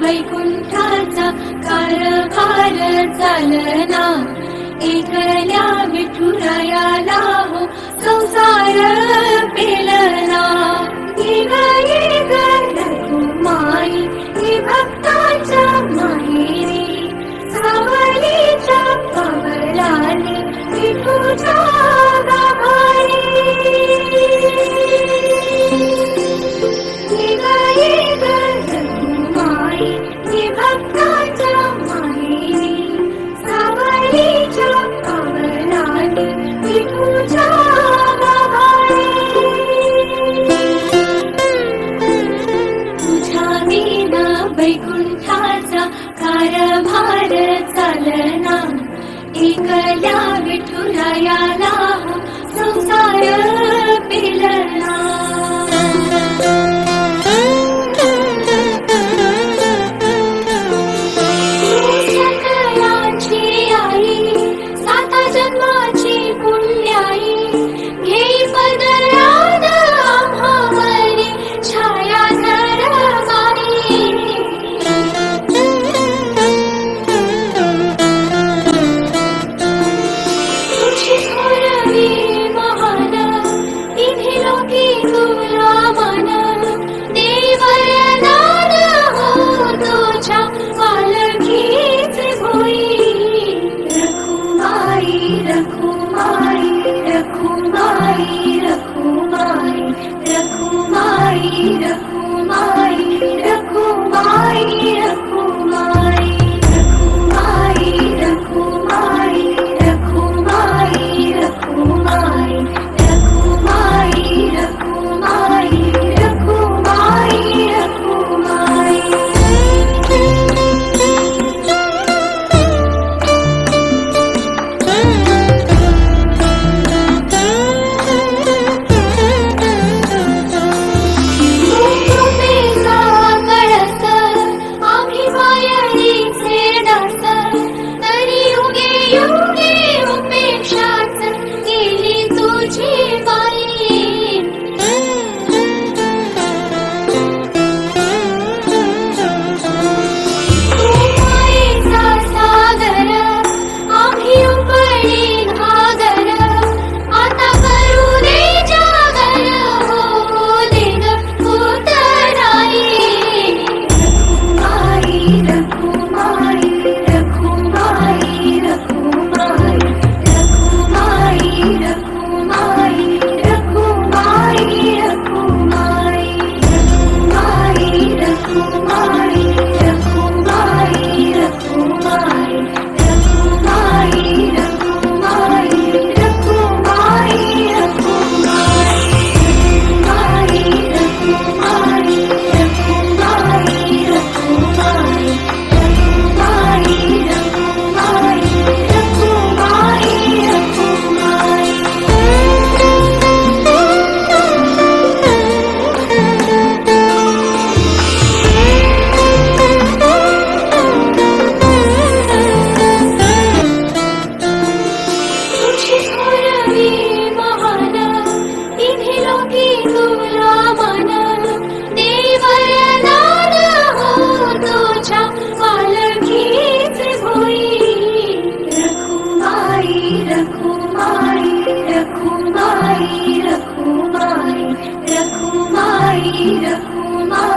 वैकुंठाचा कारभार चालना, एकल्या विठुरायाला हो संसार पेलना। येग येग रखुमाई ही भक्ताच्या माहेरी, सावलीच्या पावलाने विठूच्या गाभारी। येग येग रखुमाई ही भक्ताच्या माहेरी, सावलीच्या पावलाने विठूच्या गाभारी। तुझ्या विना वैकुंठाचा कारभार चालना, एकल्या विठुरायाला हो संसार पेलना। सकळांची आई, साता जन्माची पुण्याई, घेई पदरात आम्हावरी छायाधर माई। तुझी थोरवी महान, तिन्ही लोकी तुला मान, देई वरदान हो तुझ्या पालखीचे भोई। रखुमाई रखुमाई रखुमाई रखुमाई रखुमाई रखुमाई रखुमाई रखुमाई रखुमाई रखुमाई रखुमाई रखुमाई रखुमाई रखुमाई रखुमाई रखुमाई। आम्ही मायळीचे दास, तरी युगे युगे उपेक्षाच केली तुझी बाई। तू मायेचा सागर, आम्ही उपळी घागर, आता करू दे जागर हो दे ग उतराई। रखुमाई रखुमाई रखुमाई रखुमाई रखुमाई रखुमाई रखुमाई रखुमाई रखुमाई रखुमाई रखुमाई रखुमाई रखुमाई रखुमाई रखुमाई तुझी थोरवी महान, तिन्ही लोकी तुला मान, देई वरदान हो तुझ्या पालखीचे भोई। रखुमाई रखुमाई रखुमाई रखुमाई रखुमाई रखुमाई